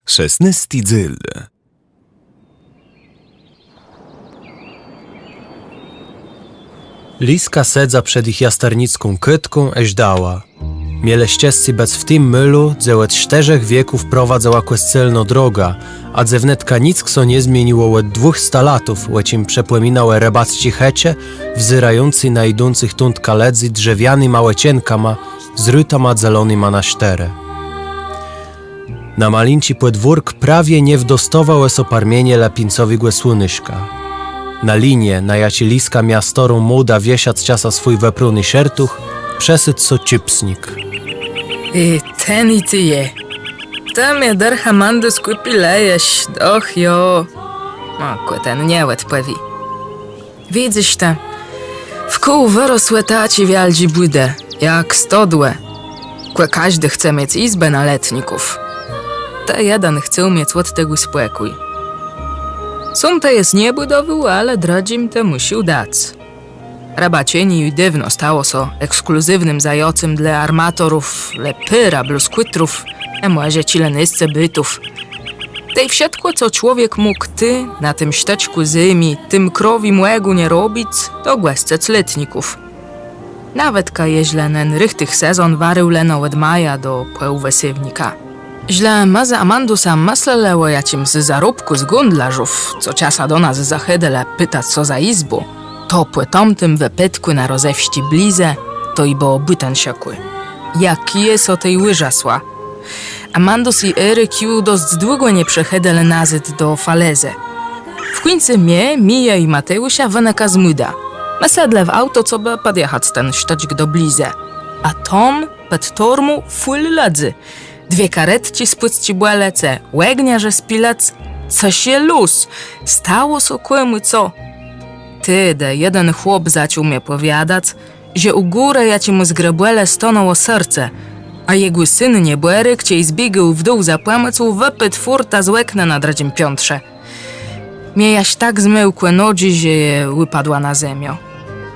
16 dzyl. Liska sedza przed ich jasternicką kytką eś dała. Miele ścieżcy bez w tym mylu, dze od 4 wieków prowadzała kwescelno droga, a dze wnetka nic kso nie zmieniło od 200 latów, łecim przepłeminałe rebacci hecie, wzyrający na idących tunt kaledzy drzewiany małe cienkama, zrytama zelonyma na sztere. Na malinci podwórk prawie nie wdostował esoparmienie lapincowi słonyszka. Na linie, na jaci Liska miastorą młoda wiesiac ciasa swój wepruny szertuch, przesyt so cipsnik. I ten i ty je. Tam je dercha mandy skupi lejesz, doch jo. O, ten nie łet pewi. Widzisz te, w kół wyrosłe taci wialdzi budę, jak stodłe. Kłe każdy chce mieć izbę na letników. Te jeden chce mieć od tego spokój. Są te jest nie budował, ale dradzim te musiał dać. Rabacieni i dywno stało so ekskluzywnym zajocym dla armatorów, lepyra, bluskwitrów, emłazie cilenysce bytów. Tej wsiadło, co człowiek mógł ty na tym ścieczku zymi, tym krowi młegu nie robić, to głescec letników. Nawet ka jeźlenen rychtych sezon warył leno od maja do pełwesywnika. Źle maza Amandusa masleleło jacim z zarobku z gundlarzów, co ciasa do nas zachydele pytać co za izbu. To płytomtym wypytku na rozewści blize, to i bo byten siokły. Jak jest o tej łyżasła. Amandus i Eryk ju dość długo nie przechydele nazyt do faleze. W końcu Mija i Mateusia wyneka zmyda. Mesedle w auto, co by podjechać ten sztocik do blize. A Tom pet tormu full ladzy. 2 karetci z płytci błelece, łegniarze z pilec. Co się luz? Stało so kłemu co? Tyde, jeden chłop zaciął mnie powiadać, że u góry jaci mu zgrebłele stoną o serce, a jego syn niebłery chciej zbiegł w dół za płamycą wypyt furta z łekna na dradzim piątrze. Miejaś tak zmyłkłe nogi, że je wypadła na ziemię.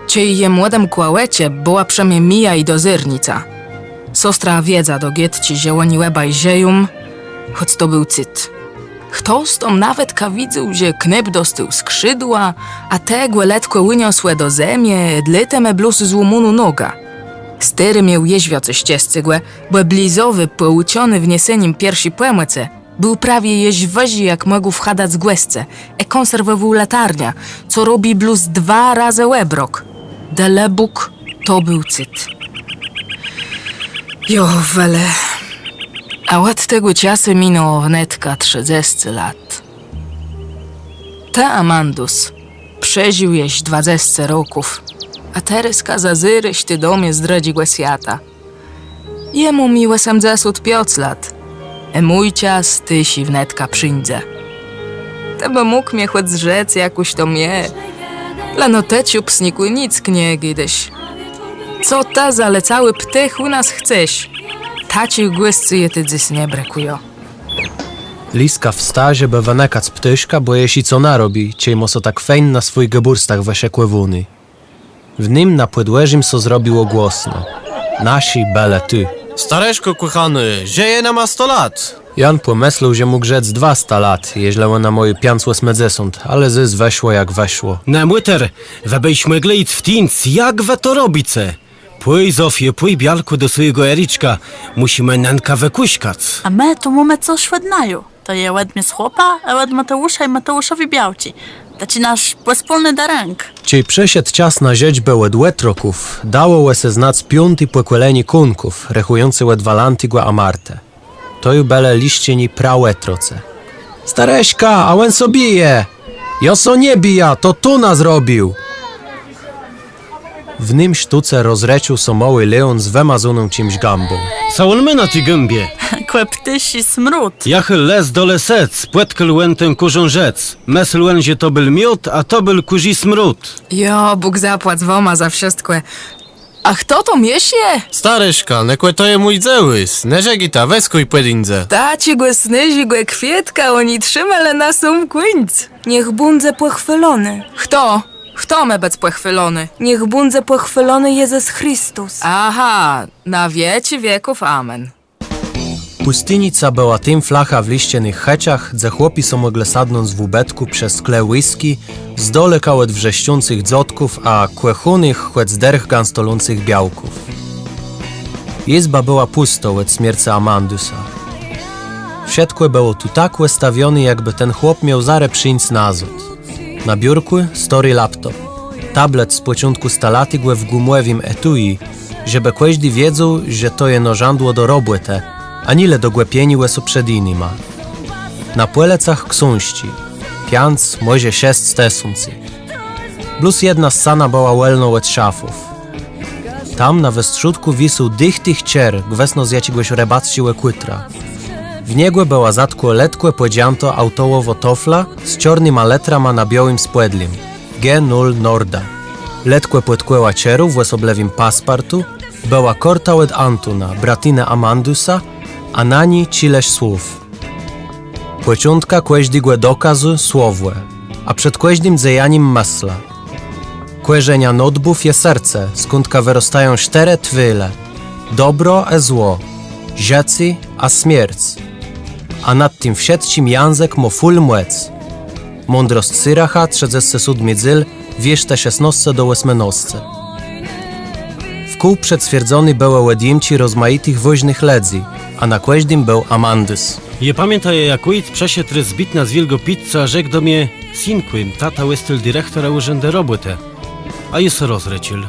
Ciej je młodem kłałecie była przemie Mija i dozyrnica. Sostra wiedza do gietci ziełoni łeba i ziejum, choć to był cyt. Kto z tą nawet kawidził, że knep dostył skrzydła, a te gweletko wyniosłe do zemie, dlite meblusy z łomunu noga. Styry miał jeźwioce ścieżcygłe, bo blizowy, połuciony w niesenim piersi płemyce, był prawie jeźwazi jak mógł wchadać z głesce, konserwował latarnia, co robi bluz 2 razy łebrok. Delebuk to był cyt. Jo, wele. A od tego czasu minęło wnetka 30 lat. Ta Amandus przeżył jeś 20 roków, a teraz zazyryś ty domie zdradziła świata. Jemu miłe 75 lat, mój czas tysi wnetka przyńdze. To by mógł mnie choć zrzec jakoś to mnie. Dla noteciu psnikły nic nie gidyś. Co ta zalecały ptych u nas chcesz? Taci głyscy je ty dziś nie brakują. Liska w stazie by wynekać ptyszka, bo jeśli co narobi, ciejmo so tak fejn na swój geburstach wesiekłe wuny. W nim na płydłeżim so zrobiło głosno. Nasi bele ty. Stareszko kochany, zieje na ma 100 lat. Jan pomyślał, że mógł rzec 200 lat, jeźle na moje piancłe smedzesąd, ale zys weszło jak weszło. Na młyter, webyśmy glejt w tinc, jak we to robice? Płyj Zofie, płyj bialku do swojego Ericzka, musimy nanka wykuśkać. A my tu mamy coś ładnają. To je łedmie z chłopa, a łed Mateusza i Mateuszowi białci. To ci nasz wspólny daręk. Ciej przesiedł czas na ziedźbę łed łetroków, dało łese znac 5 płekłeleni kunków, rechujący łed walantigła amarte. To ju bele liścieni prawetroce. Stareśka, a łen so bije! Joso nie bija, to tu nas robił! W nim sztuce rozrecił so mały leon z wymazoną czymś gambą. Co on my na tej gębie? Kłe ptysi smród. Jachyl les dole sec, płetkel łętem kurzą rzec. Mesl łęzie to był miód, a to był kuzi smród. Jo, Bóg zapłać woma za wszystko. A kto to miesie? Stareszka, nekłe to je mój dzełys. Neżegita, weskuj pedindze. Taci go snyzi go kwietka, oni trzymale na są końc. Niech bundze pochwalony. Kto? Kto me bec pochwylony? Niech bundze pochwalony Jezus Chrystus. Aha, na wieci wieków amen. Pustynica była tym flacha w liścienych heciach, gdzie chłopi są mogle sadnąć w ubetku przez skle whisky, z dole kałet wrześciących dzotków, a kłechunych chłec derch ganstolących białków. Izba była pusta od śmierci Amandusa. Wszystko było tu tak ustawione, jakby ten chłop miał zarę przyjść nazad. Na biurku story laptop. Tablet z początku stalatygłe w gumowym etui, żeby każdy wiedział, że to je nożandło do roboty, a nile do głępienia są przed innymi. Na płelecach książki, 5, może 6 stesących. Plus jedna scena była welną od szafów. Tam na westrzutku wisł dychtych cier, gwesno z jakiegoś rebacciłe kutra. W niego była zatko letkłe podzianto autołowo tofla z czarnyma letrama na białym spłedlim. G0 Norda. Letkłe płytkłeła cierów w osoblewym paspartu była korta od Antuna, bratinę Amandusa, a na niej cileś słów. Pociątka kłeźdigłe dokazu słowłe, a przed kłeźdim dzejaniem masla. Kłeżenia notbów je serce, skądka wyrostają 4 twyle. Dobro a zło, rzecy a śmierć. A nad tym wszystkim język mo ful młec. Mądrość Syracha, 37 dzyl, wierzte 16 do 18. Wkół przedstwierdzony były łedimci rozmaitych woźnych ledzi, a na kłeźdim był Amandus. Je pamiętaj, jak ojc przeszedł zbitna z wielgo pizza, rzekł do mnie: synku, tata jest dyrektora urzędu roboty. A jest rozrecil.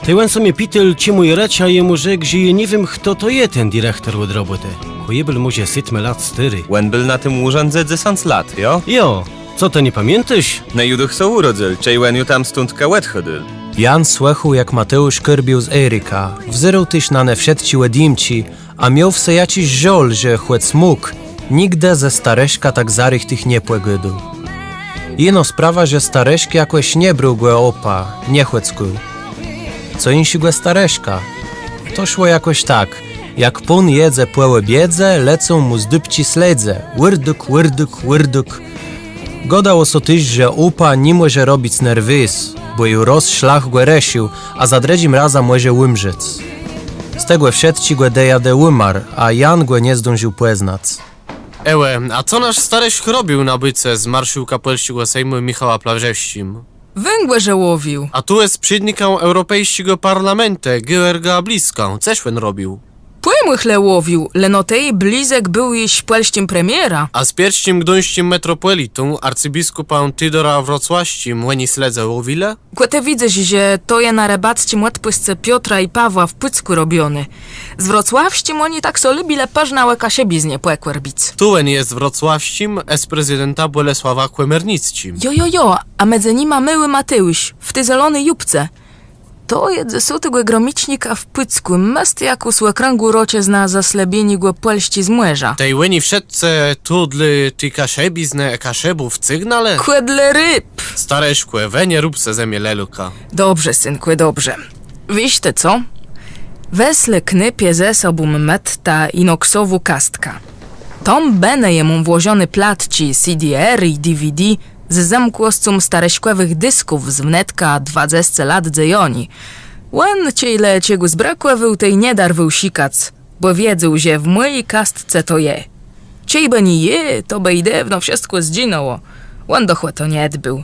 Tej sobie pityl, czemu je recia, jemu rzekł, że je nie wiem, kto to je ten dyrektor od roboty. Kojebel może 7 lat styry. Wen był na tym urzędzie 10 lat, jo? Jo, co to nie pamiętasz? Na juduch są urodzyl, czej Wen ju tam stundka łet chodyl. Jan słychał, jak Mateusz korbił z Erika, wzyrał tyś na ne všetci łedimci, a miał w se jakiś żol, że chłec mógł, nigdy ze stareśka tak zarych tych nie płegodył. Jeno sprawa, że stareśki jakoś nie brał go opa, nie chłeckuł. Co insi go stareśka? To szło jakoś tak, jak pun jedze płełe biedze, lecą mu z dupci sledze, wyrduk, wyrduk, wyrduk. Godało so tyś, że upa nie może robić nerwys, bo ju rozszlach go resił, a za dredzim raza może łymrzec. Z tego všetci go dejadę łymar, a Jan go nie zdążył poznać. Ełe, a co nasz stareś robił na byce z marszu kapelskiego Sejmu Michała Plawrzewścim? Węgłę że łowił. A tu jest przydniką Europejskiego Parlamentu, Georga Bliską. Coś on robił? Płymychle łowił, lenotej blizek był jeś płelściem premiera. A z pierwszym gduńskim metropolitą, arcybiskupem Tydora Wrocławskim, łeni sledze łowile? Kłete widzę, że to je na rebackim łatpysce Piotra i Pawła w Pycku robiony. Z wrocławściem oni tak so lubile pażnałe kasiebiznie płekwerbic. Tułen jest wrocławścim, z prezydenta Bolesława Kłemernickim. Jo, a medze nima myły Mateusz, w ty zelony jubce. To jest ze sutego gromicznika w Pycku, mest jak usłe kręgu rocie zna zaslebieni go płelści z młeża. Tej łeni wszedce tudly ty kasiebizne kasiebów cygnale? Kłedle ryb! Stareszkłe, we nie rób se ze mnie leluka. Dobrze, synku, dobrze. Wiście co? Wesle knypie ze sobą metta inoksowu kastka. Tom bene jemu włożony platci CDR i DVD z zamkłoscum stareśkłewych dysków z wnetka 20 lat dzejoni. Łen ciejle ciegu zbrakłe wył tej nie dar wył sikac, bo wiedzą, że w mojej kastce to je. Ciejbe nie je, to by i dawno wszystko zdzinoło. Łen dochłe to nie był.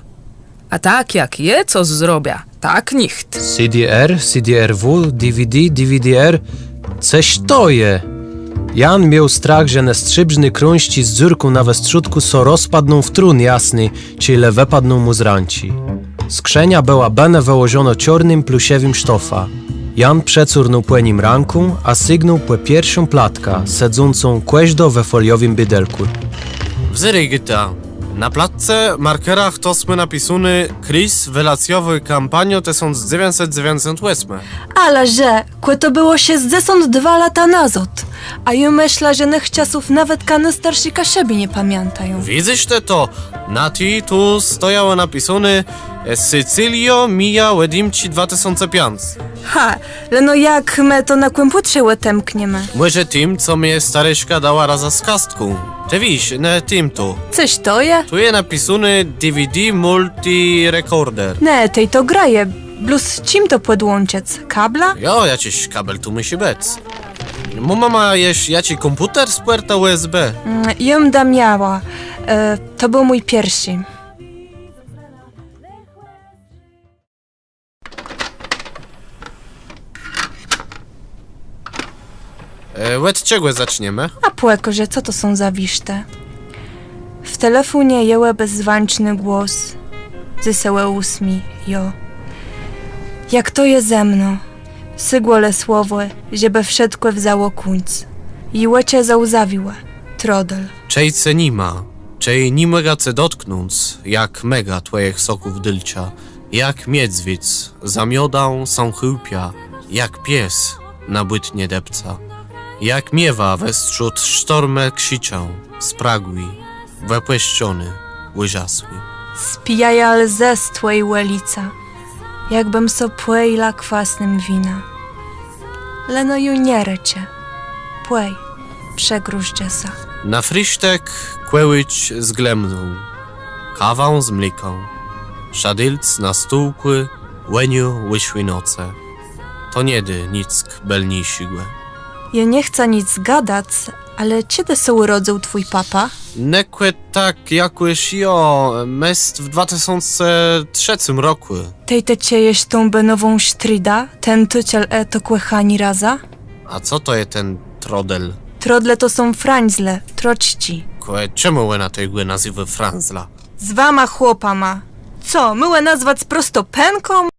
A tak jak je, co zrobia, tak nicht. CDR, CDRW, DVD, DVDR, coś to je. Jan miał strach, że nestrzybżny krąści z dziurką na westrzutku so rozpadną w trun jasny, czyli wypadną mu z ranci. Skrzenia była bene wyłożono czarnym plusiewym sztofa. Jan przecurnął płenim ranką, a sygnął po pierwszą platka, sedzącą kłeźdo we foliowym bydelku. Wzyrej gyta. Na platce markerach to sme napisany Chris welacjowy kampanio 1998. Ale że, kłe to było 62 lata nazad. A ju myśla, że nech czasów nawet kany starsi kasiebie nie pamiętają. Widzisz te to? Na ti tu stojało napisane Sycylio mija wedimci 2005. Ha, leno jak my to na kłęputrze łetemkniemy. Może tym, co mnie staryśka dała raza z kastką. Te wiś, ne tym tu. Coś to je? Tu jest napisane DVD Multi-Recorder. Ne, tej to graje. Plus czym to podłączec? Kabla? Jo, jakiś kabel tu musi być. Mu mama jeść jaci komputer z puerta USB. Ją da miała. To był mój pierwszy. Łed czego zaczniemy? A płekorze, co to są za wiszte? W telefonie jełe bezzwańczny głos. Zysełe usmi, jo. Jak to je ze mną? Sygłole słowo, żeby wszedłe wzało kuńc. I łecie zauzawiłe. Trodel. Czejce nima, czej nie mega ce dotknąc, jak mega twojych soków dylcia, jak miedzwic, zamiodą są chyłpia, jak pies na bytnie depca, jak miewa westrzód sztormę ksiczą, spragły, wepeściony, łyżasły. Spijaja lze z twojej łelica, jakbym so płejla kwasnym wina. Leno ju nie recie. Płej, przegróżdże sa. Na frisztek kłełyć z glemną, kawą z mliką, szadylc na stółkły, łeniu łyśły noce. To niedy nick belni sigłe. Ja nie chcę nic gadać, ale kiedy się urodził twój papa? Nekłe tak jakoś mest w 2003 roku. Tej te ciejeś tą benową sztrida, ten tyciel to kłechani raza? A co to jest ten trodel? Trodle to są frańzle, troćci. Czemu łe na tej gły nazywa Franzla? Z wama chłopa ma. Co, myłe nazwać prosto pęką?